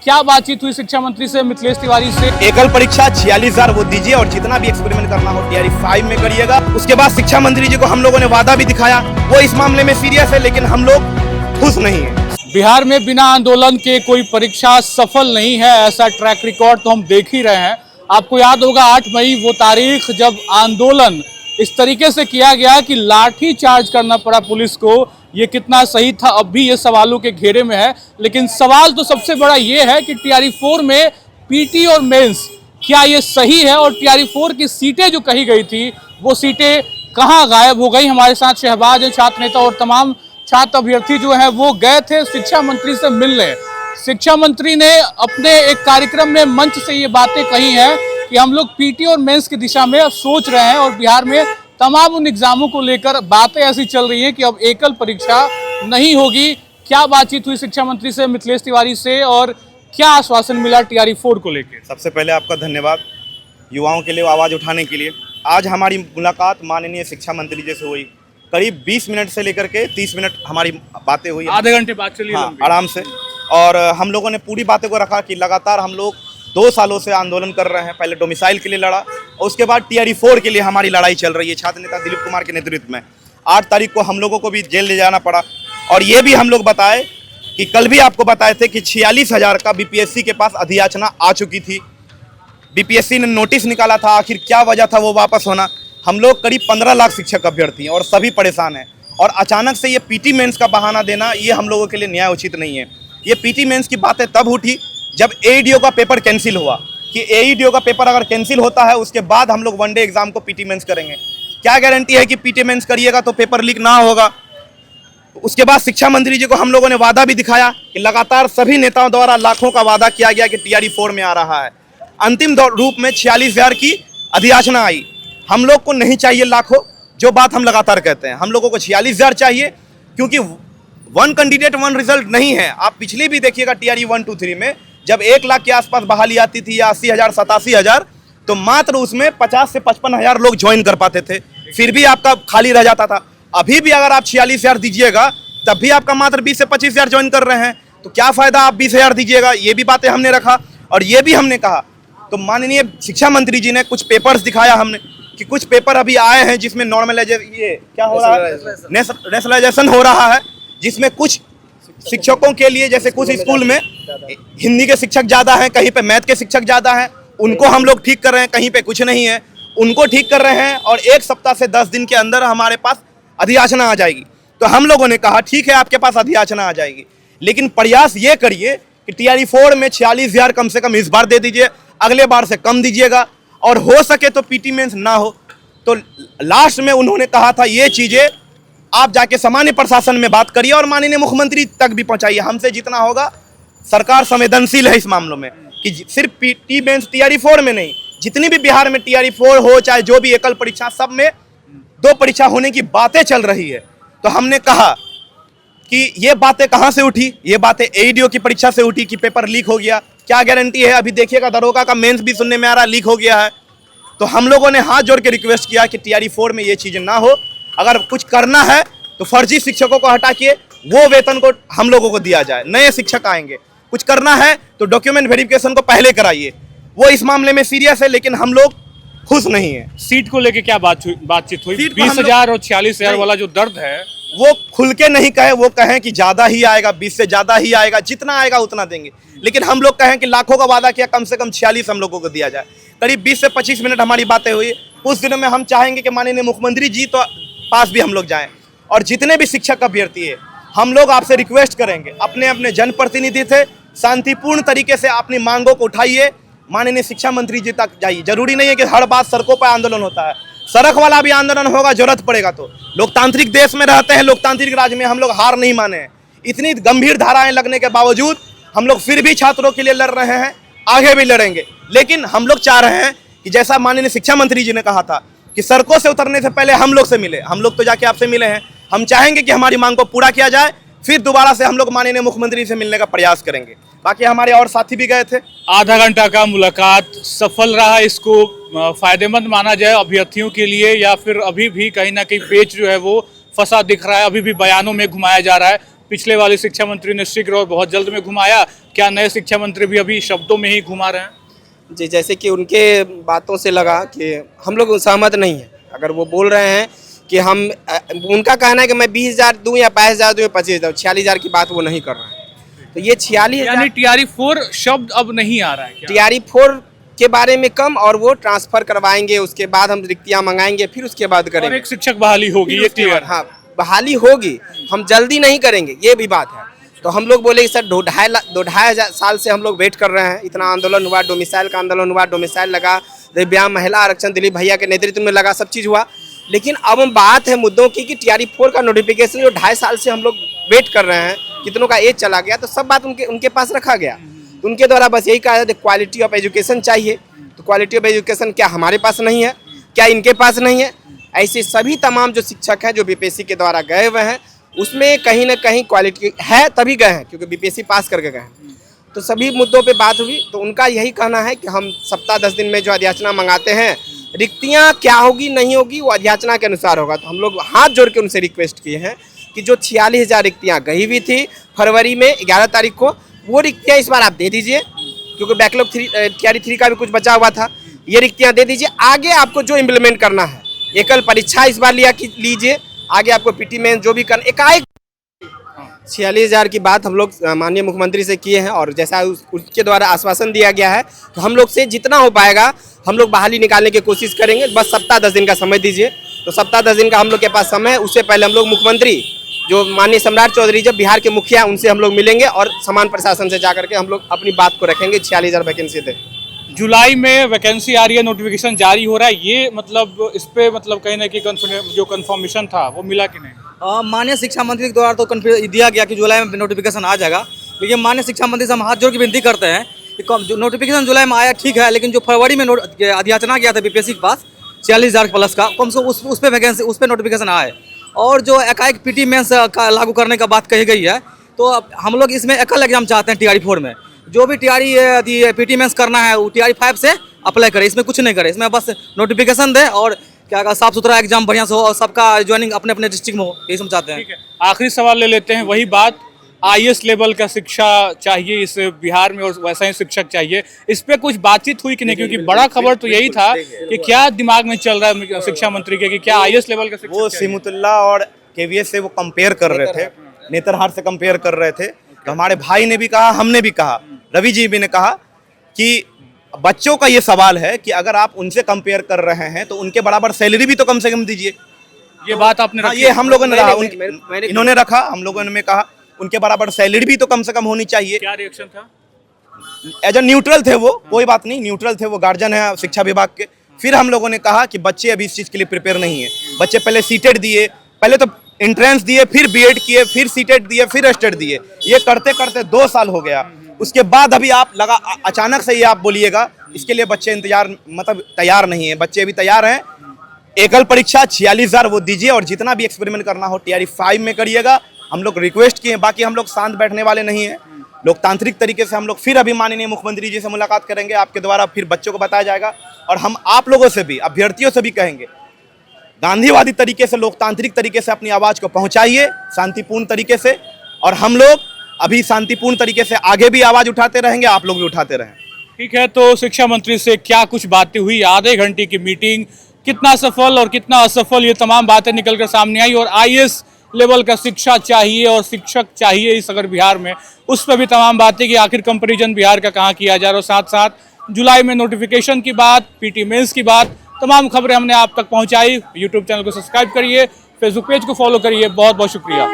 क्या बातचीत हुई शिक्षा मंत्री से मिथिलेश तिवारी से? एकल परीक्षा 46,000 वो दीजिए और जितना भी एक्सपेरिमेंट करना हो टीआरई 5 में करिएगा। उसके बाद शिक्षा मंत्री जी को हम लोगों ने वादा भी दिखाया, वो इस मामले में सीरियस है, लेकिन हम लोग खुश नहीं है। बिहार में बिना आंदोलन के कोई परीक्षा सफल नहीं है, ऐसा ट्रैक रिकॉर्ड तो हम देख ही रहे हैं। आपको याद होगा 8 मई वो तारीख जब आंदोलन इस तरीके से किया गया कि लाठी चार्ज करना पड़ा पुलिस को। ये कितना सही था अब भी ये सवालों के घेरे में है, लेकिन सवाल तो सबसे बड़ा ये है कि टीआरई 4 में पीटी और मेंस क्या ये सही है, और टीआरई 4 की सीटें जो कही गई थी वो सीटें कहाँ गायब हो गई। हमारे साथ शहबाज है, छात्र नेता, और तमाम छात्र अभ्यर्थी जो हैं वो गए थे शिक्षा मंत्री से मिलने। शिक्षा मंत्री ने अपने एक कार्यक्रम में मंच से ये बातें कही हैं कि हम लोग पीटी और मेंस की दिशा में अब सोच रहे हैं, और बिहार में तमाम उन एग्जामों को लेकर बातें ऐसी चल रही हैं कि अब एकल परीक्षा नहीं होगी। क्या बातचीत हुई शिक्षा मंत्री से मिथिलेश तिवारी से, और क्या आश्वासन मिला टीआरई 4 को लेकर? सबसे पहले आपका धन्यवाद युवाओं के लिए आवाज़ उठाने के लिए। आज हमारी मुलाकात माननीय शिक्षा मंत्री जी से हुई। करीब 20 मिनट से लेकर के 30 मिनट हमारी बातें हुई, आधे घंटे बात चली। हाँ, आराम से। और हम लोगों ने पूरी बातें को रखा कि लगातार हम लोग 2 सालों से आंदोलन कर रहे हैं। पहले डोमिसाइल के लिए लड़ा और उसके बाद टीआरई 4 के लिए हमारी लड़ाई चल रही है छात्र नेता दिलीप कुमार के नेतृत्व में। 8 तारीख को हम लोगों को भी जेल ले जाना पड़ा, और ये भी हम लोग बताए कि कल भी आपको बताए थे कि 46,000 का बीपीएससी के पास अधियाचना आ चुकी थी। बीपीएससी ने नोटिस निकाला था, आखिर क्या वजह था वो वापस होना। हम लोग करीब 15 लाख शिक्षक अभ्यर्थी हैं और सभी परेशान हैं, और अचानक से ये पीटी मेंस का बहाना देना ये हम लोगों के लिए न्याय उचित नहीं है। ये पीटी मेंस की बातें तब उठी जब एईडीओ का पेपर कैंसिल हुआ, कि एईडीओ का पेपर अगर कैंसिल होता है उसके बाद हम लोग वनडे एग्जाम को पीटी मेंस करेंगे। क्या गारंटी है कि पीटी मेंस करिएगा तो पेपर लीक ना होगा। उसके बाद शिक्षा मंत्री जी को हम लोगों ने वादा भी दिखाया कि लगातार सभी नेताओं द्वारा लाखों का वादा किया गया कि टीआरई 4 में आ रहा है। अंतिम रूप में 46,000 की अधियाचना आई। हम लोग को नहीं चाहिए लाखों, जो बात हम लगातार कहते हैं। हम लोगों को 46,000 चाहिए, क्योंकि 1 कैंडिडेट 1 रिजल्ट नहीं है। आप पिछले भी देखिएगा टीआरई 1, 2, 3 में जब 1 लाख के आसपास बहाली आती थी या 80,000, 87,000, तो मात्र उसमें 50 से 55,000 लोग ज्वाइन कर पाते थे, फिर भी आपका खाली रह जाता था। अभी भी अगर आप 46,000 दीजिएगा तब भी आपका मात्र 20 से 25,000 ज्वाइन कर रहे हैं, तो क्या फायदा आप 20,000 दीजिएगा। ये भी बातें हमने रखा, और ये भी हमने कहा। तो माननीय शिक्षा मंत्री जी ने कुछ पेपर्स दिखाया हमने कि कुछ पेपर अभी आए हैं जिसमें नॉर्मलाइजेशन, ये क्या हो रहा है, नेशनलाइजेशन हो रहा है, जिसमें कुछ शिक्षकों के लिए, जैसे कुछ स्कूल में हिंदी के शिक्षक ज़्यादा हैं, कहीं पे मैथ के शिक्षक ज़्यादा हैं, उनको हम लोग ठीक कर रहे हैं, कहीं पे कुछ नहीं है, उनको ठीक कर रहे हैं। और 1 सप्ताह से 10 दिन के अंदर हमारे पास अधियाचना आ जाएगी। तो हम लोगों ने कहा ठीक है, आपके पास अधियाचना आ जाएगी, लेकिन प्रयास ये करिए कि टीआरई 4 में 46,000 कम से कम इस बार दे दीजिए, अगले बार से कम दीजिएगा, और हो सके तो पीटी मेंस ना हो। तो लास्ट में उन्होंने कहा था ये चीज़ें आप जाके सामान्य प्रशासन में बात करिए और माननीय मुख्यमंत्री तक भी पहुंचाइए। हमसे जितना होगा, सरकार संवेदनशील है इस मामलों में, कि सिर्फ पीटी मेंस टीआरई 4 में नहीं, जितनी भी बिहार में टीआरई 4 हो, चाहे जो भी एकल परीक्षा, सब में 2 परीक्षा होने की बातें चल रही है। तो हमने कहा कि ये बातें कहाँ से उठी, ये बातें एईडीओ की परीक्षा से उठी कि पेपर लीक हो गया। क्या गारंटी है? अभी देखिएगा दरोगा का मेंस भी सुनने में आ रहा लीक हो गया है। तो हम लोगों ने हाथ जोड़ के रिक्वेस्ट किया कि टीआरई 4 में ये चीज़ें ना हो। अगर कुछ करना है तो फर्जी शिक्षकों को हटा के वो वेतन को हम लोगों को दिया जाए, नए शिक्षक आएंगे। कुछ करना है तो डॉक्यूमेंट वेरिफिकेशन को पहले कराइए। वो इस मामले में सीरियस है, लेकिन हम लोग खुश नहीं है। सीट को लेके क्या बातचीत हुई? 20,000 और 46,000 वाला जो दर्द है वो खुल के नहीं कहे, वो कहें कि ज़्यादा ही आएगा, 20 से ज़्यादा ही आएगा, जितना आएगा उतना देंगे। लेकिन हम लोग कहें कि लाखों का वादा किया, कम से कम 46 हम लोगों को दिया जाए। करीब 20 से 25 मिनट हमारी बातें हुई। कुछ दिनों में हम चाहेंगे कि माननीय मुख्यमंत्री जी तो पास भी हम लोग जाएं, और जितने भी शिक्षक अभ्यर्थी है हम लोग आपसे रिक्वेस्ट करेंगे, अपने अपने जनप्रतिनिधि थे, शांतिपूर्ण तरीके से अपनी मांगों को उठाइए, माननीय शिक्षा मंत्री जी तक जाइए। जरूरी नहीं है कि हर बात सड़कों पर आंदोलन होता है, सड़क वाला भी आंदोलन होगा, जरूरत पड़ेगा तो। लोकतांत्रिक देश में रहते हैं, लोकतांत्रिक राज्य में हम लोग हार नहीं माने हैं। इतनी गंभीर धाराएं लगने के बावजूद हम लोग फिर भी छात्रों के लिए लड़ रहे हैं, आगे भी लड़ेंगे। लेकिन हम लोग चाह रहे हैं कि जैसा माननीय शिक्षा मंत्री जी ने कहा था कि सड़कों से उतरने से पहले हम लोग से मिले, हम लोग तो जाके आपसे मिले हैं। हम चाहेंगे कि हमारी मांग को पूरा किया जाए, फिर दोबारा से हम लोग माननीय मुख्यमंत्री से मिलने का प्रयास करेंगे। बाकी हमारे और साथी भी गए थे। आधा घंटा का मुलाकात सफल रहा, इसको फायदेमंद माना जाए अभ्यर्थियों के लिए, या फिर अभी भी कहीं ना कहीं पेच जो है वो फंसा दिख रहा है, अभी भी बयानों में घुमाया जा रहा है? पिछले वाले शिक्षा मंत्री ने शीघ्र और बहुत जल्द में घुमाया, क्या नए शिक्षा मंत्री भी अभी शब्दों में ही घुमा रहे हैं? जी, जैसे कि उनके बातों से लगा कि हम लोग सहमत नहीं है। अगर वो बोल रहे हैं कि हम उनका कहना है कि मैं 20,000 दूँ या 22,000 दूँ या 25,000, 46,000 की बात वो नहीं कर रहे हैं। तो ये 46,000 यानी TRE4 शब्द अब नहीं आ रहा है क्या? TRE4 के बारे में कम, और वो ट्रांसफर करवाएंगे, उसके बाद हम रिक्तियाँ मंगाएंगे, फिर उसके बाद और करेंगे। एक शिक्षक बहाली होगी, ये क्लियर। हाँ, बहाली होगी, हम जल्दी नहीं करेंगे, ये भी बात है। तो हम लोग बोले कि सर 2-2.5 साल से हम लोग वेट कर रहे हैं। इतना आंदोलन हुआ, डोमिसाइल का आंदोलन हुआ, डोमिसाइल लगा, दिव्यांग महिला आरक्षण दिलीप भैया के नेतृत्व में लगा, सब चीज़ हुआ। लेकिन अब हम बात है मुद्दों की कि TRE4 का नोटिफिकेशन जो 2.5 साल से हम लोग वेट कर रहे हैं, कितनों का एज चला गया, तो सब बात उनके पास रखा गया। तो उनके द्वारा बस यही कहा जाता है क्वालिटी ऑफ एजुकेशन चाहिए। तो क्वालिटी ऑफ एजुकेशन क्या हमारे पास नहीं है, क्या इनके पास नहीं है? ऐसे सभी तमाम जो शिक्षक हैं जो BPSC के द्वारा गए हुए हैं, उसमें कहीं ना कहीं क्वालिटी है, तभी गए हैं क्योंकि BPSC पास करके गए हैं। तो सभी मुद्दों पे बात हुई, तो उनका यही कहना है कि हम सप्ताह 10 दिन में जो अध्याचना मंगाते हैं, रिक्तियाँ क्या होगी नहीं होगी वो अध्याचना के अनुसार होगा। तो हम लोग हाथ जोड़ के उनसे रिक्वेस्ट किए हैं कि जो 46,000 रिक्तियाँ गई हुई थी फरवरी में 11 तारीख को, वो रिक्तियाँ इस बार आप दे दीजिए, क्योंकि बैकलॉग TRE3 का भी कुछ बचा हुआ था। ये रिक्तियाँ दे दीजिए, आगे आपको जो इम्प्लीमेंट करना है, एकल परीक्षा इस बार लीजिए, आगे आपको PT में जो भी करना, एकाएक 46,000 की बात हम लोग माननीय मुख्यमंत्री से किए हैं, और जैसा उसके द्वारा आश्वासन दिया गया है तो हम लोग से जितना हो पाएगा हम लोग बहाली निकालने की कोशिश करेंगे। बस सप्ताह 10 दिन का समय दीजिए। तो सप्ताह 10 दिन का हम लोग के पास समय है। उससे पहले हम लोग मुख्यमंत्री जो माननीय सम्राट चौधरी जब बिहार के मुखिया, उनसे हम लोग मिलेंगे और समान प्रशासन से जाकर के हम लोग अपनी बात को रखेंगे। 46,000 वैकेंसी दे। जुलाई में वैकेंसी आ रही है, नोटिफिकेशन जारी हो रहा है, ये मतलब इस पे मतलब कहीं ना कहीं जो कंफर्मेशन था वो मिला कि नहीं? माननीय शिक्षा मंत्री के द्वारा तो दिया गया कि जुलाई में नोटिफिकेशन आ जाएगा, लेकिन माननीय शिक्षा मंत्री से हम हाथ जोड़ के विनती करते हैं कि जो नोटिफिकेशन जुलाई में आया ठीक है, लेकिन जो फरवरी में अध्याचना गया था BPSC के पास 46,000 प्लस का, कम से कम उस पर वैकेंसी, उस पर नोटिफिकेशन आए। और जो एकाएक PT मेंस का लागू करने का बात कही गई है, तो हम लोग इसमें एकल एग्जाम चाहते हैं TRE4 में। जो भी PT मेंस करना है वो TRE5 से अप्लाई करे, इसमें कुछ नहीं करे, इसमें बस नोटिफिकेशन दे और क्या साफ सुथरा एग्जाम बढ़िया से हो और सबका ज्वाइनिंग अपने अपने डिस्ट्रिक्ट में हो, यही हम चाहते हैं। ठीक है, आखिरी सवाल ले लेते हैं, वही बात, IAS लेवल का शिक्षा चाहिए इस बिहार में और वैसा ही शिक्षक चाहिए, इस पे कुछ बातचीत हुई कि नहीं? क्योंकि बड़ा खबर तो यही था कि क्या दिमाग में चल रहा है शिक्षा मंत्री के कि क्या IAS लेवल का शिक्षक वो चाहिए? सिमुतुल्ला और KVS से वो कंपेयर कर रहे थे, नेतरहाट से कंपेयर कर रहे थे। तो हमारे भाई ने भी कहा, हमने भी कहा, रवि जी भी ने कहा कि बच्चों का ये सवाल है कि अगर आप उनसे कंपेयर कर रहे हैं तो उनके बराबर सैलरी भी तो कम से कम दीजिए। ये बात आपने हाँ, रखी? ये हम लोगों ने रहा, मैंने इन्होंने रखा, हम लोगों ने कहा उनके बराबर सैलरी भी तो कम से कम होनी चाहिए। क्या रिएक्शन था? एज ए न्यूट्रल थे वो, कोई बात नहीं, न्यूट्रल थे वो, गार्जियन है शिक्षा विभाग के। फिर हम लोगों ने कहा कि बच्चे अभी इस चीज़ के लिए प्रिपेयर नहीं है। बच्चे पहले सीटेट दिए, पहले तो एंट्रेंस दिए, फिर BEd किए, फिर सीटेट दिए, फिर स्टेट दिए, ये करते करते 2 साल हो गया। उसके बाद अभी आप अचानक से ये आप बोलिएगा, इसके लिए बच्चे तैयार नहीं है। बच्चे अभी तैयार हैं। एकल परीक्षा 46,000 वो दीजिए, और जितना भी एक्सपेरिमेंट करना हो TRE5 में करिएगा। हम लोग रिक्वेस्ट किए, बाकी हम लोग शांत बैठने वाले नहीं हैं। लोकतांत्रिक तरीके से हम लोग फिर अभी माननीय मुख्यमंत्री जी से मुलाकात करेंगे, आपके द्वारा फिर बच्चों को बताया जाएगा। और हम आप लोगों से भी, अभ्यर्थियों से भी कहेंगे, गांधीवादी तरीके से, लोकतांत्रिक तरीके से अपनी आवाज़ को पहुंचाइए, शांतिपूर्ण तरीके से। और हम लोग अभी शांतिपूर्ण तरीके से आगे भी आवाज़ उठाते रहेंगे, आप लोग भी उठाते रहें। ठीक है, तो शिक्षा मंत्री से क्या कुछ बातें हुई, आधे घंटे की मीटिंग, कितना सफल और कितना असफल, ये तमाम बातें निकल कर सामने आई। और IAS लेवल का शिक्षा चाहिए और शिक्षक चाहिए इस अगर बिहार में, उस पर भी तमाम बातें कि आखिर कंपैरिजन बिहार का कहाँ किया जा रहा है। और साथ साथ जुलाई में नोटिफिकेशन की बात, PT मेंस की बात, तमाम खबरें हमने आप तक पहुँचाई। यूट्यूब चैनल को सब्सक्राइब करिए, फेसबुक पेज को फॉलो करिए। बहुत बहुत शुक्रिया।